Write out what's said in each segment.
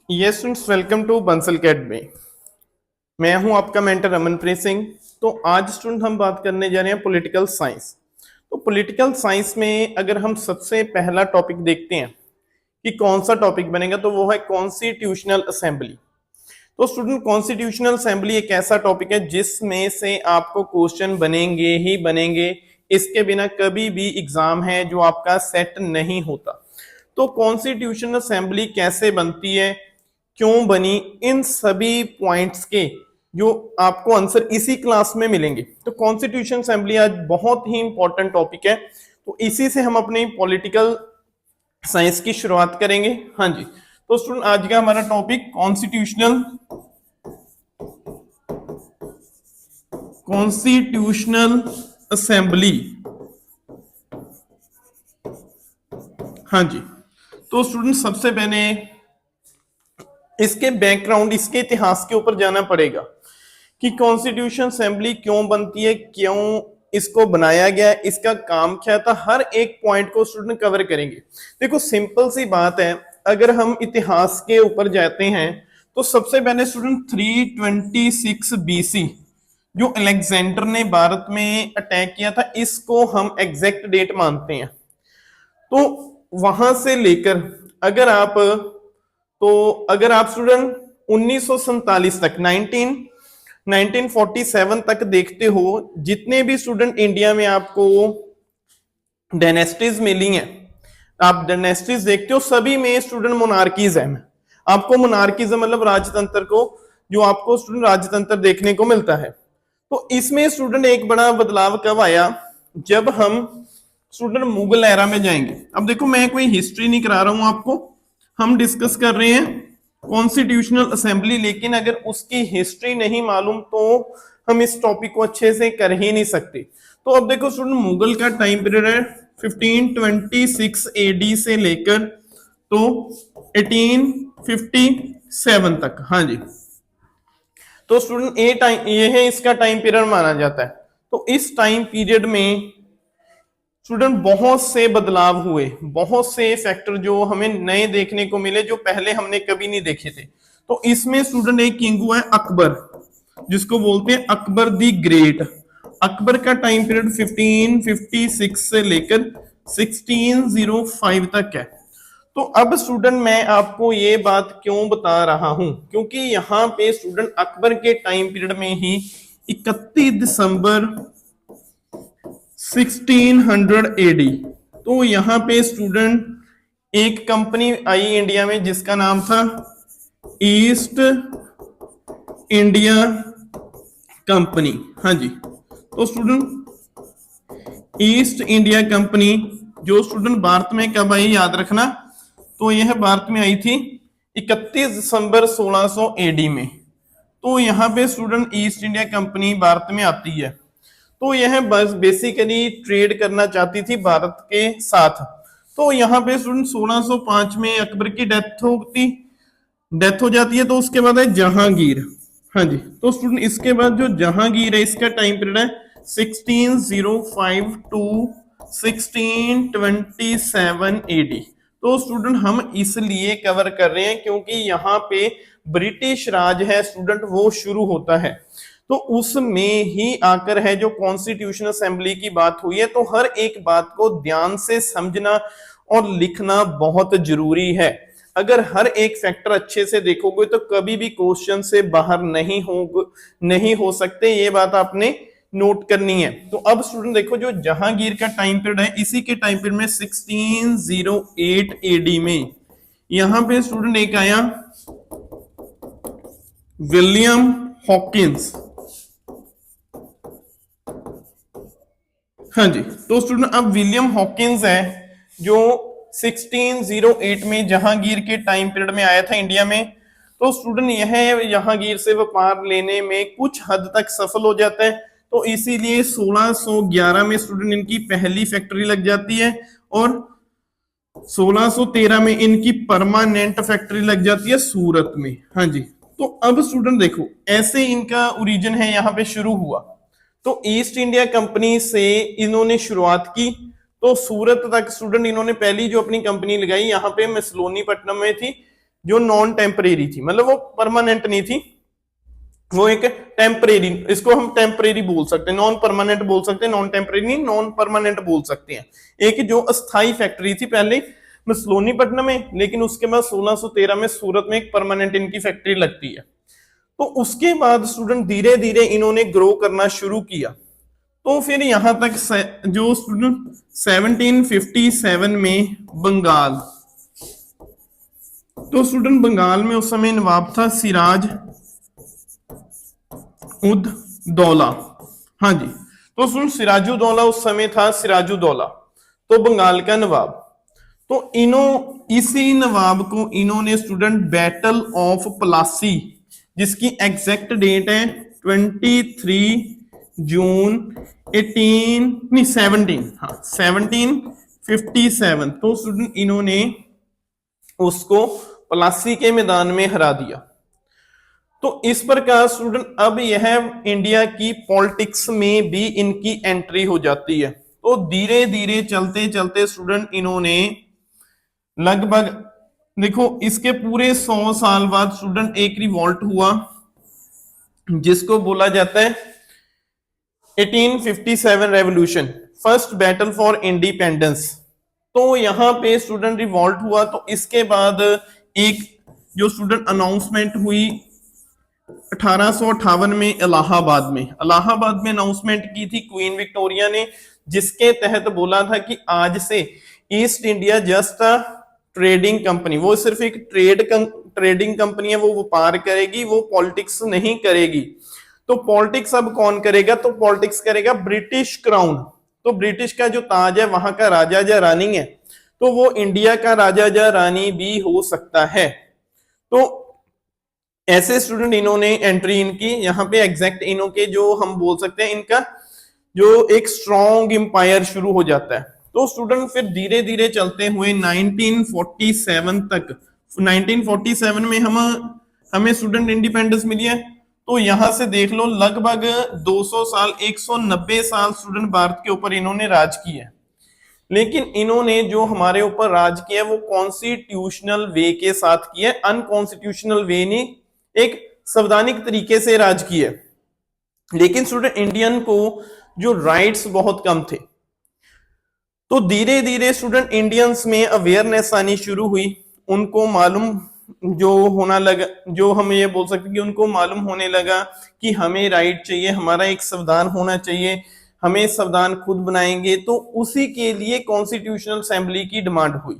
Yes students, welcome to Bansal academy. मैं हूं आपका मेंटर रमनप्रीत सिंह। तो आज स्टूडेंट हम बात करने जा रहे हैं पॉलिटिकल साइंस। तो पॉलिटिकल साइंस में अगर हम सबसे पहला टॉपिक देखते हैं कि कौन सा टॉपिक बनेगा, तो वो है कॉन्स्टिट्यूशनल असेंबली। तो स्टूडेंट, कॉन्स्टिट्यूशनल असेंबली एक ऐसा टॉपिक है जिसमें से आपको क्वेश्चन बनेंगे ही बनेंगे। इसके बिना कभी भी एग्जाम है जो आपका सेट नहीं होता। तो कॉन्स्टिट्यूशनल असेंबली कैसे बनती है, क्यों बनी, इन सभी पॉइंट्स के जो आपको आंसर इसी क्लास में मिलेंगे। तो कॉन्स्टिट्यूशन असेंबली आज बहुत ही इंपॉर्टेंट टॉपिक है, तो इसी से हम अपनी पॉलिटिकल साइंस की शुरुआत करेंगे। हाँ जी, तो स्टूडेंट आज का हमारा टॉपिक कॉन्स्टिट्यूशनल असेंबली। हाँ जी, तो स्टूडेंट सबसे पहले इसके बैकग्राउंड, इसके इतिहास के ऊपर जाना पड़ेगा कि कॉन्स्टिट्यूशन असेंबली क्यों बनती है, क्यों इसको बनाया गया, इसका काम क्या था। हर एक पॉइंट को स्टूडेंट कवर करेंगे। देखो सिंपल सी बात है, अगर हम इतिहास के ऊपर जाते हैं तो सबसे पहले स्टूडेंट 326 बीसी जो अलेक्जेंडर ने भारत में अटैक किया था, इसको हम एग्जैक्ट डेट मानते हैं। तो वहां से लेकर अगर आप स्टूडेंट 1947 तक 1947 तक देखते हो, जितने भी स्टूडेंट इंडिया में आपको डायनेस्टीज मिली हैं, आप डायनेस्टीज देखते हो, सभी में स्टूडेंट मोनार्कीज है। आपको मोनार्कीज्म मतलब राजतंत्र को, जो आपको स्टूडेंट राजतंत्र देखने को मिलता है। तो इसमें स्टूडेंट एक बड़ा बदलाव कब आया, जब हम स्टूडेंट मुगल एरा में जाएंगे। अब देखो मैं कोई हिस्ट्री नहीं करा रहा हूं आपको, हम डिस्कस कर रहे हैं कॉन्स्टिट्यूशनल असेंबली, लेकिन अगर उसकी हिस्ट्री नहीं मालूम तो हम इस टॉपिक को अच्छे से कर ही नहीं सकते। तो अब देखो स्टूडेंट, मुगल का टाइम पीरियड है 1526 एडी से लेकर तो 1857 तक। हाँ जी, तो स्टूडेंट ये है इसका टाइम पीरियड माना जाता है। तो इस टाइम पीरियड में स्टूडेंट बहुत से बदलाव हुए, बहुत से फैक्टर जो हमें नए देखने को मिले, जो पहले हमने कभी नहीं देखे थे। तो इसमें स्टूडेंट एक किंग हुआ है अकबर, जिसको बोलते हैं अकबर दी ग्रेट। अकबर का टाइम पीरियड 1556 से लेकर 1605 तक है। तो अब स्टूडेंट मैं आपको ये बात क्यों बता रहा हूं, क्योंकि यहां पे स्टूडेंट अकबर के टाइम पीरियड में ही 31 दिसंबर 1600 एडी, तो यहां पे स्टूडेंट एक कंपनी आई इंडिया में जिसका नाम था ईस्ट इंडिया कंपनी। हाँ जी, तो स्टूडेंट ईस्ट इंडिया कंपनी जो स्टूडेंट भारत में कब आई याद रखना, तो यह भारत में आई थी 31 दिसंबर 1600 एडी में। तो यहां पे student east India company Bharat में आती है। तो यह बस बेसिकली ट्रेड करना चाहती थी भारत के साथ। तो यहाँ पे स्टूडेंट 1605 में अकबर की डेथ हो जाती है। तो उसके बाद है जहांगीर। हाँ जी, तो स्टूडेंट इसके बाद जो जहांगीर है, इसका टाइम पीरियड है 1605 टू 1627 एडी। तो स्टूडेंट हम इसलिए कवर कर रहे हैं क्योंकि यहाँ पे ब्रिटिश राज है स्टूडेंट, वो शुरू होता है। तो उसमें ही आकर है जो कॉन्स्टिट्यूशन असेंबली की बात हुई है। तो हर एक बात को ध्यान से समझना और लिखना बहुत जरूरी है। अगर हर एक फैक्टर अच्छे से देखोगे तो कभी भी क्वेश्चन से बाहर नहीं हो सकते, ये बात आपने नोट करनी है। तो अब स्टूडेंट देखो, जो जहांगीर का टाइम पीरियड है, इसी के टाइम पीरियड में 1608 एडी में यहां पे स्टूडेंट एक आया विलियम हॉकिंस। हाँ जी, तो स्टूडेंट अब विलियम हॉकिंस है जो 1608 में जहांगीर के टाइम पीरियड में आया था इंडिया में। तो स्टूडेंट यह जहांगीर से व्यापार लेने में कुछ हद तक सफल हो जाता है। तो इसीलिए 1611 में स्टूडेंट इनकी पहली फैक्ट्री लग जाती है और 1613 में इनकी परमानेंट फैक्ट्री लग जाती है सूरत में। हाँ जी, तो अब स्टूडेंट देखो ऐसे इनका ओरिजिन है, यहाँ पे शुरू हुआ। तो ईस्ट इंडिया कंपनी से इन्होंने शुरुआत की, तो सूरत तक स्टूडेंट इन्होंने पहली जो अपनी कंपनी लगाई यहाँ पे मसलोनीपट्टनम में थी, जो नॉन टेम्परेरी थी, मतलब वो परमानेंट नहीं थी, वो एक टेम्परेरी, इसको हम टेम्परेरी बोल सकते हैं, नॉन परमानेंट बोल सकते हैं, नॉन टेम्परेरी नहीं, नॉन परमानेंट बोल सकते हैं। एक जो अस्थाई फैक्ट्री थी पहले मसलोनीपट्टनम में, लेकिन उसके बाद 1613 में सूरत में एक परमानेंट इनकी फैक्ट्री लगती है। तो उसके बाद स्टूडेंट धीरे धीरे इन्होंने ग्रो करना शुरू किया। तो फिर यहां तक जो स्टूडेंट 1757 में बंगाल, तो स्टूडेंट बंगाल में उस समय नवाब था सिराज उद दौला। हाँ जी, तो स्टूडेंट सिराजुद्दौला उस समय था, सिराजुद्दौला तो बंगाल का नवाब। तो इसी नवाब को इन्होंने स्टूडेंट बैटल ऑफ प्लासी, जिसकी एग्जैक्ट डेट है 23 जून 1757, तो स्टूडेंट इन्होंने उसको प्लासी के मैदान में हरा दिया। तो इस प्रकार स्टूडेंट अब यह इंडिया की पॉलिटिक्स में भी इनकी एंट्री हो जाती है। तो धीरे धीरे चलते चलते स्टूडेंट इन्होंने लगभग, देखो इसके पूरे 100 साल बाद स्टूडेंट एक रिवॉल्ट हुआ जिसको बोला जाता है 1857 revolution, first battle for independence. तो यहां पे स्टूडेंट रिवॉल्ट हुआ। तो इसके बाद एक जो स्टूडेंट अनाउंसमेंट हुई 1858 में इलाहाबाद में अनाउंसमेंट की थी क्वीन विक्टोरिया ने, जिसके तहत बोला था कि आज से east India just a trading company, वो सिर्फ एक ट्रेडिंग कंपनी है, वो व्यापार करेगी, वो पॉलिटिक्स नहीं करेगी। तो पॉलिटिक्स अब कौन करेगा? तो पॉलिटिक्स करेगा ब्रिटिश क्राउन। तो ब्रिटिश का जो ताज है, वहां का राजा या रानी है, तो वो इंडिया का राजा या रानी भी हो सकता है। तो ऐसे स्टूडेंट इन्होंने एंट्री इनकी यहाँ पे एग्जैक्ट इन्हों के जो हम बोल सकते हैं इनका जो एक स्ट्रॉन्ग एम्पायर शुरू हो जाता है। तो स्टूडेंट फिर धीरे धीरे चलते हुए 1947 तक, 1947 में हमें स्टूडेंट इंडिपेंडेंस मिली है। तो यहां से देख लो लगभग 200 साल, 190 साल स्टूडेंट भारत के ऊपर इन्होंने राज किया है। लेकिन इन्होंने जो हमारे ऊपर राज किया है वो कॉन्स्टिट्यूशनल वे के साथ किया है, अनकॉन्स्टिट्यूशनल वे नहीं, एक संवैधानिक तरीके से राज किया। लेकिन स्टूडेंट इंडियन को जो राइट्स बहुत कम थे। तो धीरे धीरे स्टूडेंट इंडियंस में अवेयरनेस आनी शुरू हुई, उनको मालूम जो होना लगा, जो हम ये बोल सकते कि उनको मालूम होने लगा कि हमें राइट चाहिए, हमारा एक संविधान होना चाहिए, हमें संविधान खुद बनाएंगे। तो उसी के लिए कॉन्स्टिट्यूशनल असेंबली की डिमांड हुई।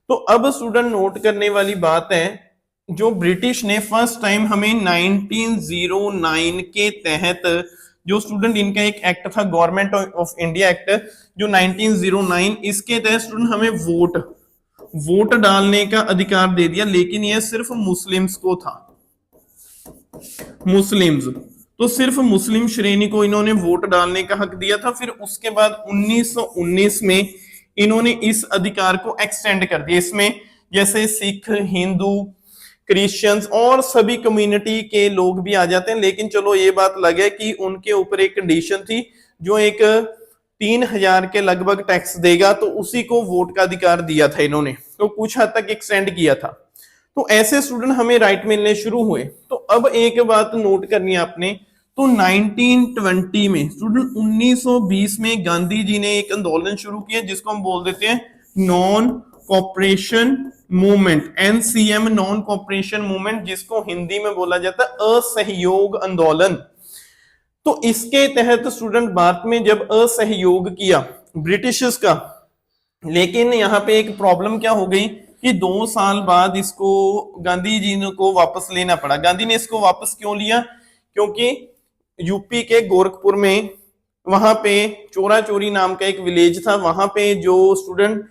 तो अब स्टूडेंट नोट करने वाली बात है, जो ब्रिटिश ने फर्स्ट टाइम हमें 1909 के तहत जो स्टूडेंट इनका एक एक्ट था गवर्नमेंट ऑफ इंडिया एक्ट जो 1909, इसके तहत स्टूडेंट हमें वोट डालने का अधिकार दे दिया। लेकिन यह सिर्फ मुस्लिम्स को था, मुस्लिम्स, तो सिर्फ मुस्लिम श्रेणी को इन्होंने वोट डालने का हक दिया था। फिर उसके बाद 1919 में इन्होंने इस अधिकार को एक्सटेंड कर दिया। इसमें जैसे सिख, हिंदू, क्रिश्चियंस और सभी कम्युनिटी के लोग भी आ जाते हैं। लेकिन चलो ये बात लगे कि उनके ऊपर एक कंडीशन थी, जो एक 3000 के लगभग टैक्स देगा, तो उसी को वोट का अधिकार दिया था इन्होंने, तो कुछ हद तक एक्सटेंड किया था। तो ऐसे स्टूडेंट हमें राइट मिलने शुरू हुए। तो अब एक बात नोट करनी है आपने, तो 1920 में स्टूडेंट 1920 में गांधी जी ने एक आंदोलन शुरू किया जिसको हम बोल देते हैं non cooperation movement, NCM, non cooperation movement, जिसको हिंदी में बोला जाता है असहयोग आंदोलन। तो इसके तहत स्टूडेंट भारत में जब असहयोग किया ब्रिटिशर्स का, लेकिन यहाँ पे एक प्रॉब्लम क्या हो गई कि 2 साल बाद इसको गांधी जी को वापस लेना पड़ा। गांधी ने इसको वापस क्यों लिया? क्योंकि यूपी के गोरखपुर में वहां पे चोरा चोरी नाम का एक विलेज था, वहां पे जो स्टूडेंट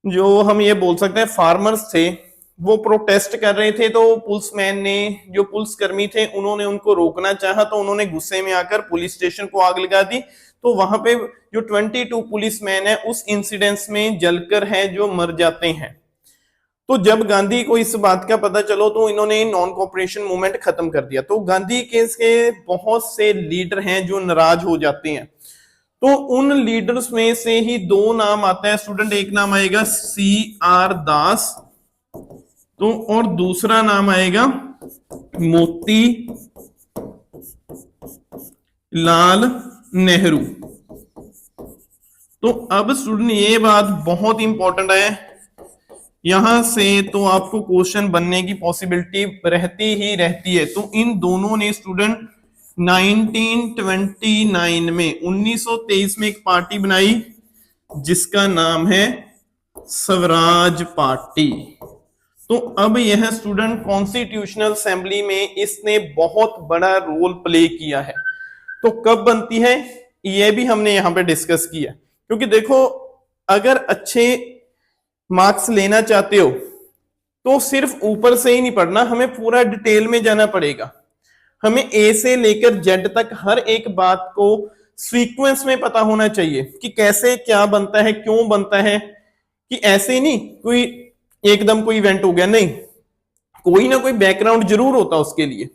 जो हम ये बोल सकते हैं फार्मर्स थे, वो प्रोटेस्ट कर रहे थे। तो पुलिसमैन ने, जो पुलिसकर्मी थे, उन्होंने उनको रोकना चाहा, तो उन्होंने गुस्से में आकर पुलिस स्टेशन को आग लगा दी। तो वहां पे जो 22 पुलिसमैन है उस इंसिडेंस में जलकर है जो मर जाते हैं। तो जब गांधी को इस बात का पता चलो तो इन्होंने नॉन कॉपरेशन मूवमेंट खत्म कर दिया। तो गांधी के बहुत से लीडर हैं जो नाराज हो जाते हैं। तो उन लीडर्स में से ही 2 नाम आता है स्टूडेंट, एक नाम आएगा CR दास तो और दूसरा नाम आएगा मोती लाल नेहरू। तो अब स्टूडेंट ये बात बहुत इंपॉर्टेंट है, यहां से तो आपको क्वेश्चन बनने की पॉसिबिलिटी रहती ही रहती है। तो इन दोनों ने स्टूडेंट 1929 में 1923 में एक पार्टी बनाई जिसका नाम है स्वराज पार्टी। तो अब यह स्टूडेंट कॉन्स्टिट्यूशनल असेंबली में इसने बहुत बड़ा रोल प्ले किया है। तो कब बनती है यह भी हमने यहां पे डिस्कस किया, क्योंकि देखो अगर अच्छे मार्क्स लेना चाहते हो तो सिर्फ ऊपर से ही नहीं पढ़ना, हमें पूरा डिटेल में जाना पड़ेगा। हमें ए से लेकर जेड तक हर एक बात को सीक्वेंस में पता होना चाहिए कि कैसे क्या बनता है, क्यों बनता है, कि ऐसे नहीं कोई एकदम कोई इवेंट हो गया, नहीं, कोई ना कोई बैकग्राउंड जरूर होता उसके लिए।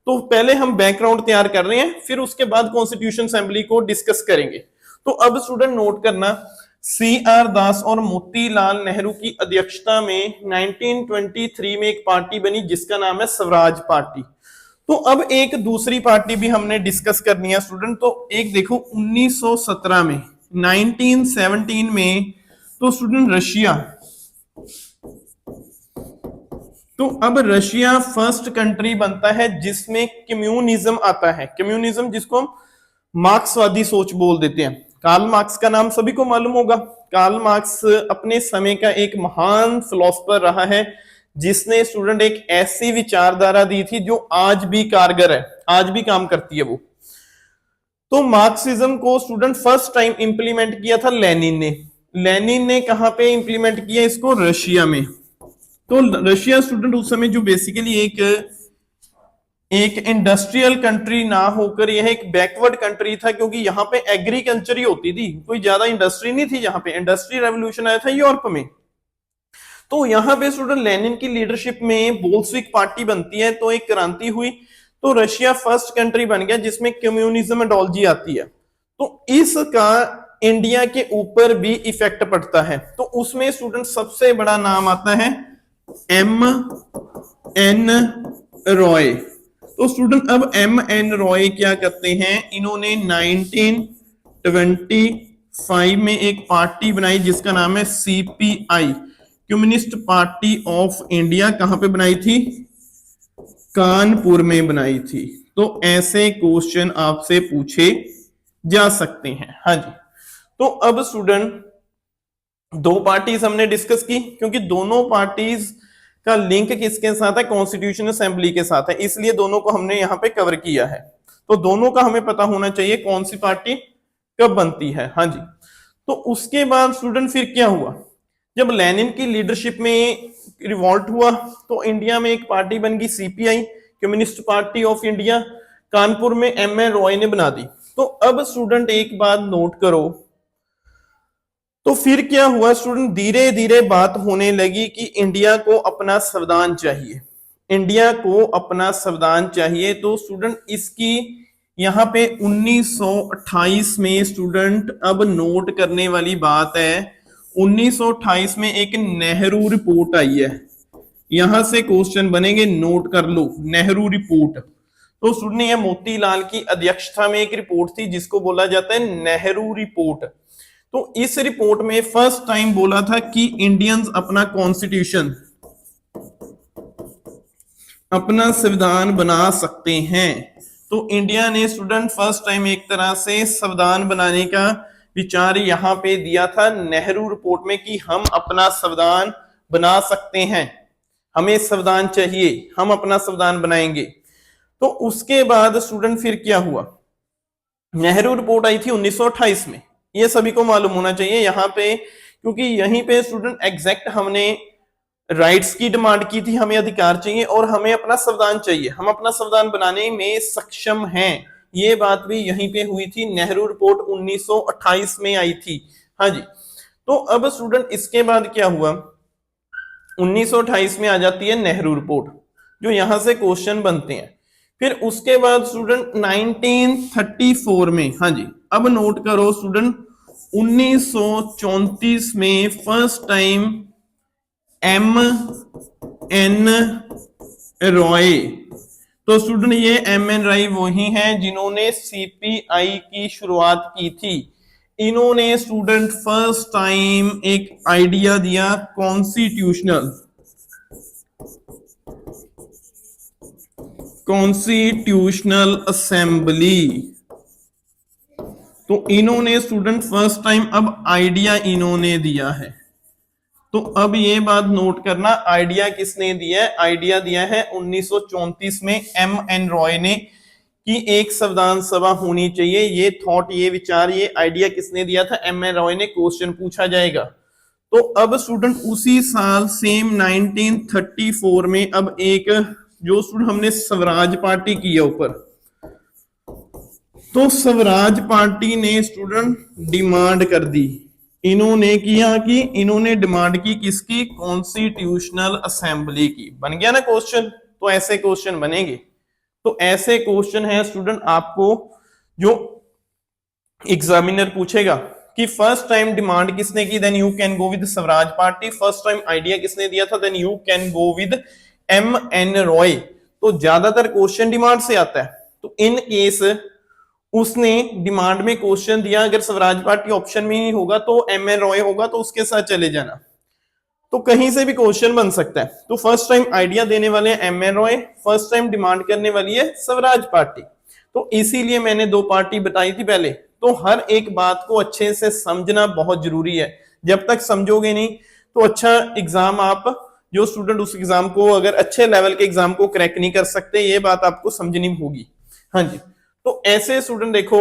तो पहले हम बैकग्राउंड तैयार कर रहे हैं, फिर उसके बाद कॉन्स्टिट्यूशन असेंबली को डिस्कस करेंगे। तो अब स्टूडेंट नोट करना, CR दास और मोतीलाल नेहरू की अध्यक्षता में 1923 में एक पार्टी बनी जिसका नाम है स्वराज पार्टी। तो अब एक दूसरी पार्टी भी हमने डिस्कस करनी है स्टूडेंट। तो एक देखो 1917 में 1917 में तो स्टूडेंट रशिया, तो अब रशिया फर्स्ट कंट्री बनता है जिसमें कम्युनिज्म आता है। कम्युनिज्म जिसको हम मार्क्सवादी सोच बोल देते हैं। कार्ल मार्क्स का नाम सभी को मालूम होगा। कार्ल मार्क्स अपने समय का एक महान फिलोसोफर रहा है जिसने स्टूडेंट एक ऐसी विचारधारा दी थी जो आज भी कारगर है, आज भी काम करती है वो। तो मार्क्सिज्म को स्टूडेंट फर्स्ट टाइम इंप्लीमेंट किया था लेनिन ने। लेनिन ने कहां पे इंप्लीमेंट किया इसको? रशिया में। तो रशिया स्टूडेंट उस समय जो बेसिकली एक इंडस्ट्रियल कंट्री ना होकर यह एक बैकवर्ड कंट्री था, क्योंकि यहाँ पे एग्रीकल्चर ही होती थी, कोई ज्यादा इंडस्ट्री नहीं थी। यहाँ पे इंडस्ट्री रेवोल्यूशन आया था यूरोप में। तो यहाँ पे स्टूडेंट लेनिन की लीडरशिप में बोल्शेविक पार्टी बनती है, तो एक क्रांति हुई। तो रशिया फर्स्ट कंट्री बन गया जिसमें कम्युनिज्म आइडियोलॉजी आती है। तो इसका इंडिया के ऊपर भी इफेक्ट पड़ता है। तो उसमें स्टूडेंट सबसे बड़ा नाम आता है MN रॉय। तो स्टूडेंट अब MN रॉय क्या करते हैं, इन्होंने 1925 में एक पार्टी बनाई जिसका नाम है CPI, communist party of India. कहां पे बनाई थी? कानपुर में बनाई थी। तो ऐसे क्वेश्चन आपसे पूछे जा सकते हैं। हाँ जी। तो अब स्टूडेंट दो पार्टीज हमने डिस्कस की, क्योंकि दोनों पार्टीज का लिंक किसके साथ है? कॉन्स्टिट्यूशन असेंबली के साथ है, इसलिए दोनों को हमने यहां पे कवर किया है। तो दोनों का हमें पता होना चाहिए कौन सी पार्टी कब बनती है। हाँ जी। तो उसके बाद स्टूडेंट फिर क्या हुआ, जब लेनिन की लीडरशिप में रिवॉल्ट हुआ तो इंडिया में एक पार्टी बन गई CPI, communist party of India. Kanpur में MN रॉय ने बना दी। तो अब स्टूडेंट एक बात नोट करो, तो फिर क्या हुआ स्टूडेंट, धीरे धीरे बात होने लगी कि इंडिया को अपना संविधान चाहिए, इंडिया को अपना संविधान चाहिए। तो स्टूडेंट इसकी यहां पे 1928 में स्टूडेंट अब नोट करने वाली बात है, 1928 में एक नेहरू रिपोर्ट आई है। यहां से क्वेश्चन बनेंगे, नोट कर लो नेहरू रिपोर्ट। तो स्टूडेंट ये मोतीलाल की अध्यक्षता में एक रिपोर्ट थी जिसको बोला जाता है नेहरू रिपोर्ट। तो इस रिपोर्ट में फर्स्ट टाइम बोला था कि इंडियंस अपना कॉन्स्टिट्यूशन, अपना संविधान बना सकते हैं। तो इंडिया ने स्टूडेंट फर्स्ट टाइम एक तरह से संविधान बनाने का विचार यहां पे दिया था नेहरू रिपोर्ट में कि हम अपना संविधान बना सकते हैं, हमें संविधान चाहिए, हम अपना संविधान बनाएंगे। तो उसके बाद स्टूडेंट फिर क्या हुआ, नेहरू रिपोर्ट आई थी 1928 में, ये सभी को मालूम होना चाहिए यहाँ पे, क्योंकि यहीं पे स्टूडेंट एग्जैक्ट हमने राइट्स की डिमांड की थी, हमें अधिकार चाहिए और हमें अपना संविधान चाहिए, हम अपना संविधान बनाने में सक्षम हैं। ये बात भी यहीं पे हुई थी, नेहरू रिपोर्ट 1928 में आई थी। हाँ जी। तो अब स्टूडेंट इसके बाद क्या हुआ, 1928 में आ जाती है नेहरू रिपोर्ट, जो यहां से क्वेश्चन बनते हैं। फिर उसके बाद स्टूडेंट 1934 में, हाँ जी, अब नोट करो स्टूडेंट, 1934 में फर्स्ट टाइम एन रॉय। तो स्टूडेंट ये एम एन रॉय वही हैं जिन्होंने सीपीआई की शुरुआत की थी। इन्होंने स्टूडेंट फर्स्ट टाइम एक आइडिया दिया कॉन्स्टिट्यूशनल असेंबली। तो इन्होंने स्टूडेंट फर्स्ट टाइम अब आइडिया इन्होंने दिया है। तो अब ये बात नोट करना, आइडिया किसने दिया है? आइडिया दिया है 1934 में एम एन रॉय ने कि एक संविधान सभा होनी चाहिए। ये थॉट, ये विचार, ये आइडिया किसने दिया था? एम एन रॉय ने। क्वेश्चन पूछा जाएगा। तो अब स्टूडेंट उसी साल सेम 1934 में अब एक जो स्टूडेंट हमने स्वराज पार्टी की है ऊपर, तो स्वराज पार्टी ने स्टूडेंट डिमांड कर दी। इन्होंने किया कि इन्होंने डिमांड की किसकी? कॉन्स्टिट्यूशनल असेंबली की। बन गया ना क्वेश्चन? तो ऐसे क्वेश्चन बनेंगे। तो ऐसे क्वेश्चन है स्टूडेंट आपको जो एग्जामिनर पूछेगा कि फर्स्ट टाइम डिमांड किसने की, then you can go with Swaraj party. First time idea किसने दिया था, then you can go with M N Roy. तो ज्यादातर क्वेश्चन डिमांड से आता है। तो इन केस उसने डिमांड में क्वेश्चन दिया, अगर स्वराज पार्टी ऑप्शन में ही होगा तो एम एन रॉय होगा, तो उसके साथ चले जाना। तो कहीं से भी क्वेश्चन बन सकता है। तो फर्स्ट टाइम आइडिया देने वाले हैं M N Roy, first time demand करने वाली है स्वराज पार्टी। तो इसीलिए मैंने दो पार्टी बताई थी पहले। तो हर एक बात को अच्छे से समझना बहुत जरूरी है। जब तक समझोगे नहीं तो अच्छा एग्जाम आप, जो स्टूडेंट उस एग्जाम को, अगर अच्छे लेवल के एग्जाम को क्रैक नहीं कर सकते, ये बात आपको समझनी होगी। हाँ जी। तो ऐसे स्टूडेंट देखो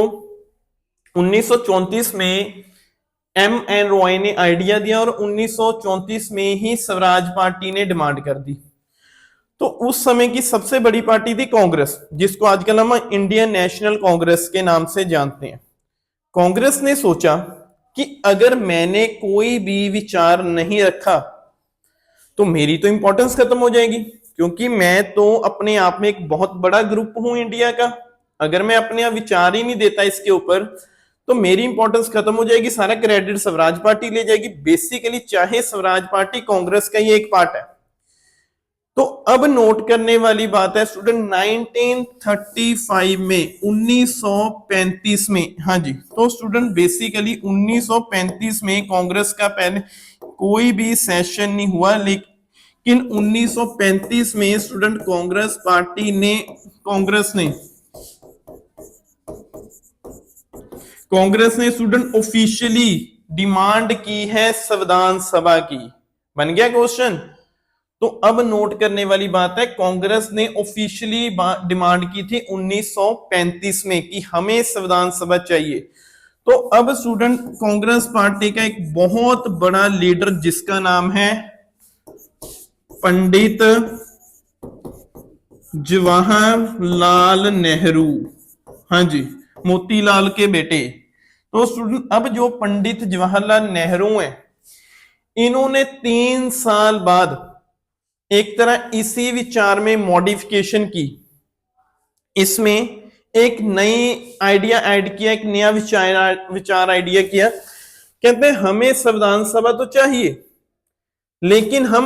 1934 में एम एन रॉय ने आइडिया दिया और 1934 में ही स्वराज पार्टी ने डिमांड कर दी। तो उस समय की सबसे बड़ी पार्टी थी कांग्रेस, जिसको आजकल हम इंडियन नेशनल कांग्रेस के नाम से जानते हैं। कांग्रेस ने सोचा कि अगर मैंने कोई भी विचार नहीं रखा तो मेरी तो इंपॉर्टेंस खत्म हो जाएगी, क्योंकि मैं तो अपने आप में एक बहुत बड़ा ग्रुप हूं इंडिया का। अगर मैं अपने विचार ही नहीं देता इसके ऊपर तो मेरी इंपॉर्टेंस खत्म हो जाएगी, सारा क्रेडिट स्वराज पार्टी ले जाएगी। बेसिकली चाहे स्वराज पार्टी कांग्रेस का ही एक पार्ट है। तो अब नोट करने वाली बात है स्टूडेंट 1935 में, 1935 में, हाँ जी, तो स्टूडेंट बेसिकली 1935 में कांग्रेस का पहले कोई भी सेशन नहीं हुआ, लेकिन 1935 में स्टूडेंट कांग्रेस पार्टी ने, कांग्रेस ने स्टूडेंट ऑफिशियली डिमांड की है संविधान सभा की। बन गया क्वेश्चन? तो अब नोट करने वाली बात है, कांग्रेस ने ऑफिशियली डिमांड की थी 1935 में कि हमें संविधान सभा चाहिए। तो अब स्टूडेंट कांग्रेस पार्टी का एक बहुत बड़ा लीडर जिसका नाम है पंडित जवाहरलाल नेहरू, हाँ जी, मोतीलाल के बेटे। तो स्टूडेंट अब जो पंडित जवाहरलाल नेहरू हैं, इन्होंने 3 साल बाद एक तरह इसी विचार में मॉडिफिकेशन की, इसमें एक नई आइडिया ऐड किया, एक नया विचार आइडिया किया। कहते हैं हमें संविधान सभा तो चाहिए, लेकिन हम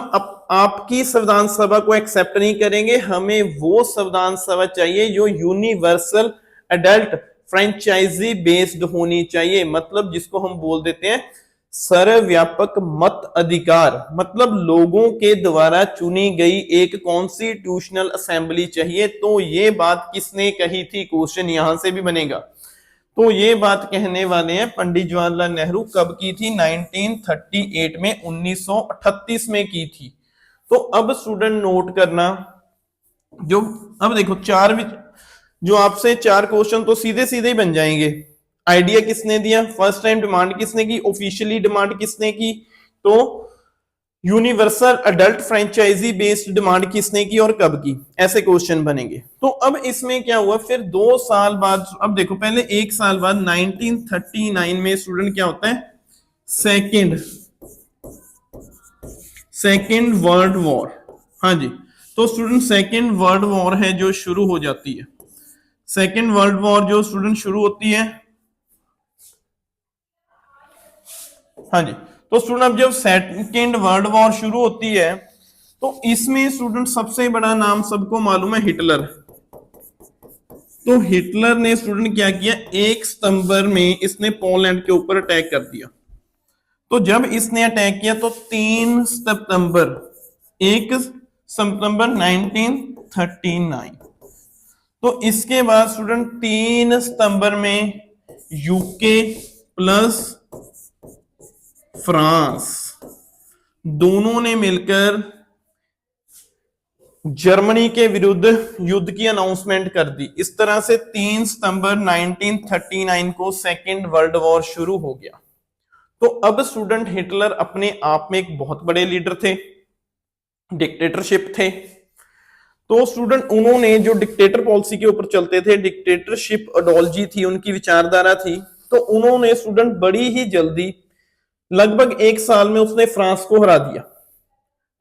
आपकी संविधान सभा को एक्सेप्ट नहीं करेंगे। हमें वो संविधान सभा चाहिए जो यूनिवर्सल एडल्ट फ्रेंचाइजी बेस्ड होनी चाहिए, मतलब जिसको हम बोल देते हैं सर्वव्यापक मत अधिकार, मतलब लोगों के द्वारा चुनी गई एक कॉन्स्टिट्यूशनल असेंबली चाहिए। तो ये बात किसने कही थी? क्वेश्चन यहां से भी बनेगा। तो ये बात कहने वाले हैं पंडित जवाहरलाल नेहरू। कब की थी? 1938 में, 1938 में की थी। तो अब स्टूडेंट नोट करना, जो अब देखो जो आपसे 4 क्वेश्चन तो सीधे सीधे ही बन जाएंगे। आइडिया किसने दिया? फर्स्ट टाइम डिमांड किसने की? ऑफिशियली डिमांड किसने की? तो universal adult franchise based demand किसने की और कब की? ऐसे क्वेश्चन बनेंगे। तो अब इसमें क्या हुआ फिर 2 साल बाद, अब देखो पहले 1 साल बाद 1939 में स्टूडेंट क्या होता है? Second world war. हाँ जी, तो स्टूडेंट सेकेंड वर्ल्ड वॉर है जो शुरू हो जाती है। सेकेंड वर्ल्ड वॉर जो स्टूडेंट शुरू होती है, हाँ जी, तो स्टूडेंट अब जब सेकेंड वर्ल्ड वॉर शुरू होती है तो इसमें स्टूडेंट सबसे बड़ा नाम सबको मालूम है, हिटलर। तो हिटलर ने स्टूडेंट क्या किया, 1 सितंबर में इसने पोलैंड के ऊपर अटैक कर दिया। तो जब इसने अटैक किया तो 3 सितंबर, 1 सितंबर 1939। तो इसके बाद स्टूडेंट 3 सितंबर में यूके प्लस फ्रांस दोनों ने मिलकर जर्मनी के विरुद्ध युद्ध की अनाउंसमेंट कर दी। इस तरह से 3 सितंबर 1939 को सेकेंड वर्ल्ड वॉर शुरू हो गया। तो अब स्टूडेंट हिटलर अपने आप में एक बहुत बड़े लीडर थे, डिक्टेटरशिप थे। तो स्टूडेंट उन्होंने जो डिक्टेटर पॉलिसी के ऊपर चलते थे, डिक्टेटरशिप आइडियोलॉजी थी, उनकी विचारधारा थी। तो उन्होंने स्टूडेंट बड़ी ही जल्दी, लगभग 1 साल में उसने फ्रांस को हरा दिया।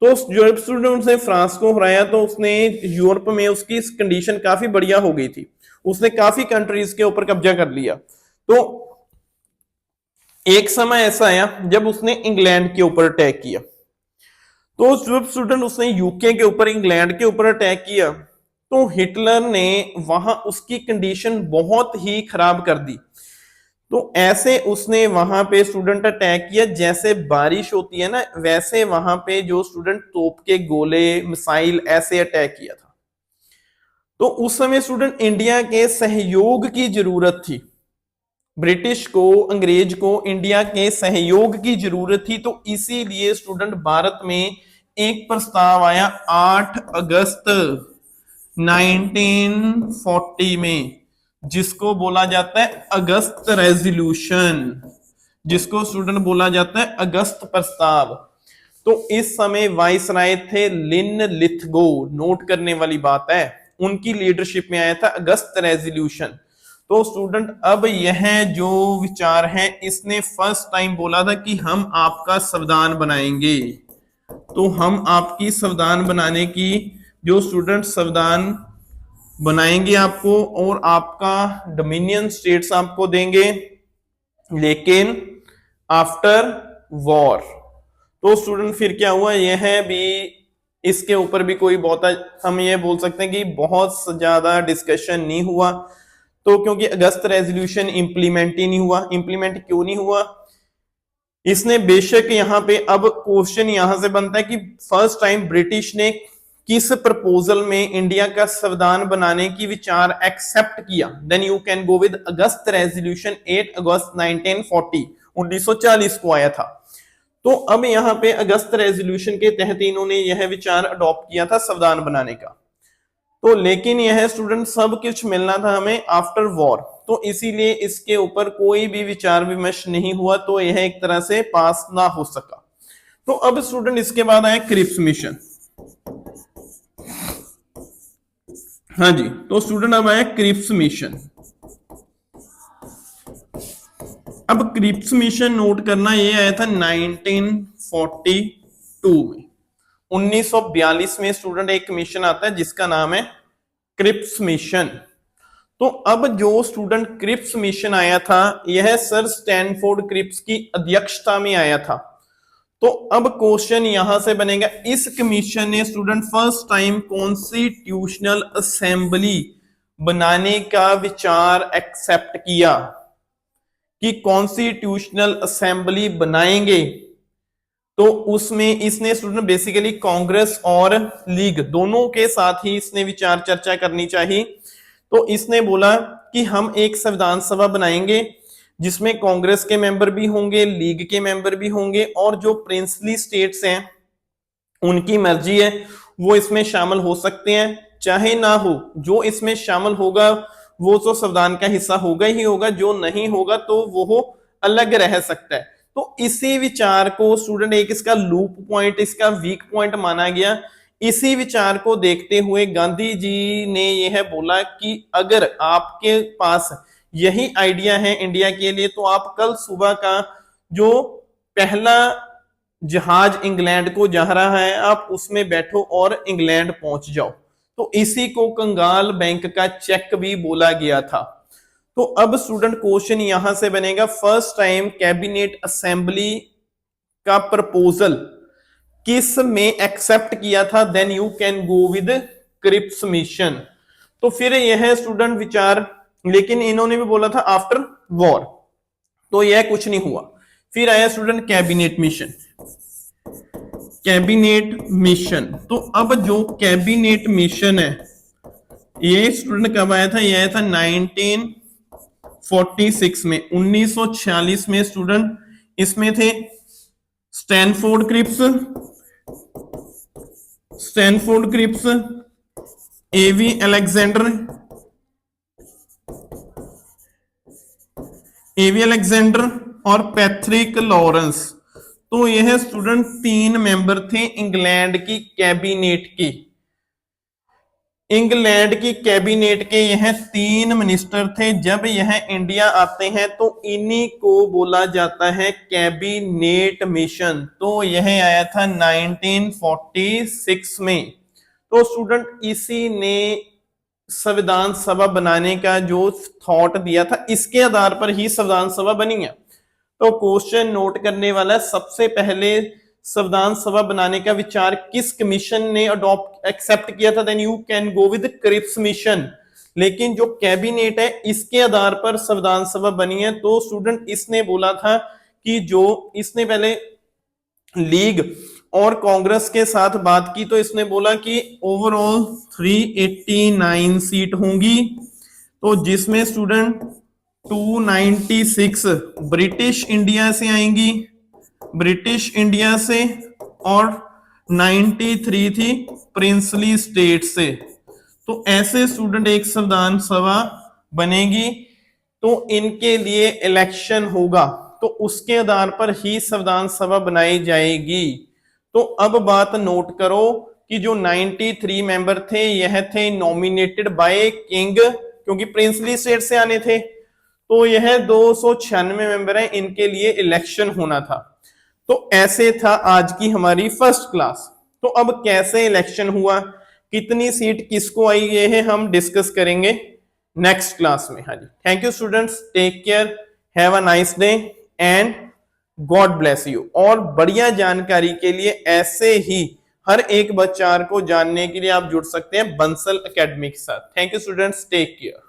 तो जब स्टूडेंट ने फ्रांस को हराया तो उसने यूरोप में उसकी कंडीशन काफी बढ़िया हो गई थी, उसने काफी कंट्रीज के ऊपर कब्जा कर लिया। तो एक समय ऐसा आया जब उसने इंग्लैंड के ऊपर अटैक किया। तो जब स्टूडेंट उसने यूके के ऊपर, इंग्लैंड के ऊपर अटैक किया तो हिटलर ने वहां उसकी कंडीशन बहुत ही खराब कर दी। तो ऐसे उसने वहां पे स्टूडेंट अटैक किया, जैसे बारिश होती है ना, वैसे वहां पे जो स्टूडेंट तोप के गोले, मिसाइल ऐसे अटैक किया था। तो उस समय स्टूडेंट इंडिया के सहयोग की जरूरत थी, ब्रिटिश को, अंग्रेज को इंडिया के सहयोग की जरूरत थी। तो इसीलिए स्टूडेंट भारत में एक प्रस्ताव आया 8 अगस्त 1940 में, जिसको बोला जाता है अगस्त रेजोल्यूशन, जिसको स्टूडेंट बोला जाता है अगस्त प्रस्ताव। तो इस समय वाइसराय थे लिन लिथगो, नोट करने वाली बात है, उनकी लीडरशिप में आया था अगस्त रेजोल्यूशन। तो स्टूडेंट अब यह जो विचार है, इसने फर्स्ट टाइम बोला था कि हम आपका संविधान बनाएंगे। तो हम आपकी संविधान बनाने की, जो स्टूडेंट संविधान बनाएंगे आपको, और आपका डोमिनियन स्टेट्स आपको देंगे, लेकिन आफ्टर वॉर। तो स्टूडेंट फिर क्या हुआ, यह भी, इसके ऊपर भी कोई बहुत, हम ये बोल सकते हैं कि बहुत ज्यादा डिस्कशन नहीं हुआ। तो क्योंकि अगस्त रेजोल्यूशन इंप्लीमेंट ही नहीं हुआ। इंप्लीमेंट क्यों नहीं हुआ, इसने बेशक, यहां पे अब क्वेश्चन यहां से बनता है कि फर्स्ट टाइम ब्रिटिश ने किस प्रपोजल में इंडिया का संविधान बनाने की विचार एक्सेप्ट किया। Then you can go with August resolution 8 August 1940, 1940 को आया था। तो अब यहां पे अगस्त रेजोल्यूशन के तहत इन्होंने यह विचार अडॉप्ट किया था संविधान बनाने का। तो लेकिन यह स्टूडेंट सब कुछ मिलना था हमें आफ्टर वॉर, तो इसीलिए इसके ऊपर कोई भी विचार विमर्श नहीं हुआ। तो यह एक तरह से पास ना हो सका। तो अब स्टूडेंट इसके बाद आया क्रिप्स मिशन। हाँ जी, तो स्टूडेंट अब आया क्रिप्स मिशन। अब क्रिप्स मिशन नोट करना, ये आया था 1942 में। 1942 में स्टूडेंट एक मिशन आता है जिसका नाम है क्रिप्स मिशन। तो अब जो स्टूडेंट क्रिप्स मिशन आया था, यह सर स्टैनफोर्ड क्रिप्स की अध्यक्षता में आया था। तो अब क्वेश्चन यहां से बनेगा, इस कमीशन ने student first time constitutional assembly बनाने का विचार एक्सेप्ट किया कि कॉन्स्टिट्यूशनल असेंबली बनाएंगे। तो उसमें इसने स्टूडेंट बेसिकली कांग्रेस और लीग दोनों के साथ ही इसने विचार चर्चा करनी चाहिए। तो इसने बोला कि हम एक संविधान सभा बनाएंगे जिसमें कांग्रेस के मेंबर भी होंगे, लीग के मेंबर भी होंगे, और जो प्रिंसली स्टेट्स हैं उनकी मर्जी है, वो इसमें शामिल हो सकते हैं चाहे ना हो। जो इसमें शामिल होगा वो तो संविधान का हिस्सा होगा ही होगा, जो नहीं होगा तो वो अलग रह सकता है। तो इसी विचार को स्टूडेंट एक इसका लूप पॉइंट, इसका वीक पॉइंट माना गया। इसी विचार को देखते हुए गांधी जी ने यह बोला कि अगर आपके पास यही आइडिया है इंडिया के लिए, तो आप कल सुबह का जो पहला जहाज इंग्लैंड को जा रहा है, आप उसमें बैठो और इंग्लैंड पहुंच जाओ। तो इसी को कंगाल बैंक का चेक भी बोला गया था। तो अब स्टूडेंट क्वेश्चन यहां से बनेगा, फर्स्ट टाइम कैबिनेट असेंबली का प्रपोजल किस में एक्सेप्ट किया था, then you can go with Cripps mission. तो फिर यह स्टूडेंट विचार, लेकिन इन्होंने भी बोला था आफ्टर वॉर, तो यह कुछ नहीं हुआ। फिर आया student cabinet mission. Cabinet mission, तो अब जो कैबिनेट मिशन है ये स्टूडेंट कब आया था, यह आया था 1946 में। 1946 में स्टूडेंट इसमें थे स्टैनफोर्ड क्रिप्स, एवी अलेक्जेंडर और पैट्रिक लॉरेंस। तो यह स्टूडेंट 3 मेंबर थे इंग्लैंड की कैबिनेट की। इंग्लैंड की कैबिनेट के यह 3 मिनिस्टर थे। जब यह इंडिया आते हैं तो इन्हीं को बोला जाता है कैबिनेट मिशन। तो यह आया था 1946 में। तो स्टूडेंट इसी ने संविधान सभा बनाने का जो थॉट दिया था, इसके आधार पर ही संविधान सभा बनी है। तो क्वेश्चन नोट करने वाला, सबसे पहले संविधान सभा बनाने का विचार किस कमीशन ने अडॉप्ट एक्सेप्ट किया था, then you can go with Cripps mission. लेकिन जो कैबिनेट है इसके आधार पर संविधान सभा बनी है। तो स्टूडेंट इसने बोला था कि जो इसने पहले लीग और कांग्रेस के साथ बात की, तो इसने बोला कि ओवरऑल 389 सीट होंगी, तो जिसमें स्टूडेंट 296 ब्रिटिश इंडिया से आएंगी, ब्रिटिश इंडिया से, और 93 थी प्रिंसली स्टेट से। तो ऐसे स्टूडेंट एक संविधान सभा बनेगी, तो इनके लिए इलेक्शन होगा, तो उसके आधार पर ही संविधान सभा बनाई जाएगी। तो अब बात नोट करो कि जो 93 मेंबर थे यह थे नॉमिनेटेड बाय किंग, क्योंकि प्रिंसली स्टेट से आने थे। तो यह 296 मेंबर हैं, इनके लिए इलेक्शन होना था। तो ऐसे था आज की हमारी फर्स्ट क्लास। तो अब कैसे इलेक्शन हुआ, कितनी सीट किसको आई, ये है हम डिस्कस करेंगे नेक्स्ट क्लास में। हाँ जी, thank you students, take care, have a nice day and God bless you. और बढ़िया जानकारी के लिए ऐसे ही हर एक बच्चार को जानने के लिए आप जुड़ सकते हैं बंसल एकेडमी के साथ। Thank you students, take care.